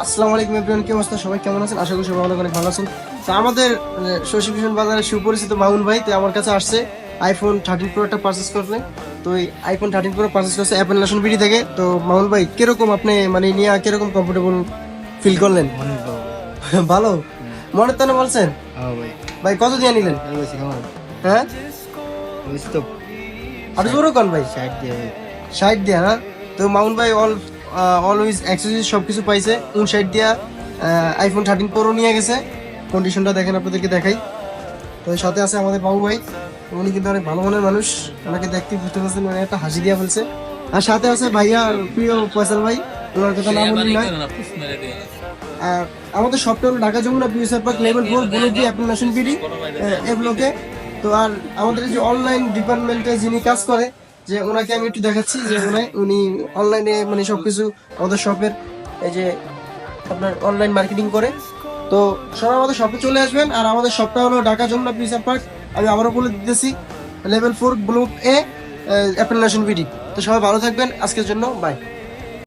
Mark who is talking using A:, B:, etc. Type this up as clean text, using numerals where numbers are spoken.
A: আসসালামু আলাইকুম এভরিওয়ান, কি অবস্থা? সবাই কেমন আছেন? আশা করি সবাই অনেক ভালো আছেন। তো আমাদের শশী ভূষণ বাজারের সুপরিচিত মামুন ভাই তো আমার কাছে আসছে আইফোন 13 প্রো একটা পারচেস করতে। তো এই আইফোন 13 প্রো পারচেস করছে অ্যাপেল নেশন বিডি থেকে। তো মামুন ভাই কিরকম আপনি মানে নিয়ে কিরকম কমফোর্টেবল ফিল করলেন?
B: অনেক ভালো।
A: ভালো মনে তো না বলছেন?
B: হ্যাঁ ভাই,
A: ভাই কত দিয়ে নিলেন?
B: বেশি কেমন
A: হ্যাঁ
B: বেশি তো
A: আপনি জোরও কন ভাই।
B: 60 দিয়ে ভাই।
A: 60 দিয়া না? তো মামুন ভাই অলওয়েজ অ্যাক্সেসরিজ সবকিছু পাইছে 59 দিয়া। আইফোন 13 প্রো নিয়ে গেছে। কন্ডিশনটা দেখেন, আপনাদেরকে দেখাই। তো এর সাথে আছে আমাদের বাবু ভাই। উনি কিন্তু অনেক ভালো মনের মানুষ, ওনাকে দেখতে বুঝতে পারছেন, মানে একটা হাসি দিয়া ফেলছে। আর সাথে আছে ভাইয়া প্রিয় ফয়সাল ভাই, ওনার কথা না বললি না। আর আমাদের সবটা হলো Dhaka Jamuna future park level 4 বুলুকি অ্যাপ্লিকেশন বিডি এগুলোকে। তো আর আমাদের এই যে অনলাইন ডিপার্টমেন্টে যিনি কাজ করে, যে ওনাকে আমি একটু দেখাচ্ছি যে উনি অনলাইনে মানে সবকিছু আমাদের শপের এই যে আপনার অনলাইন মার্কেটিং করে। তো সবাই আমাদের শপে চলে আসবেন। আর আমাদের শপটা হলো ঢাকা যমুনা ফিউচার পার্ক, আমি আবারও বলে দিতেছি, লেভেল 4 ব্লক এ অ্যাপ্লিকেশন বিডি। তো সবাই ভালো থাকবেন, আজকের জন্য বাই।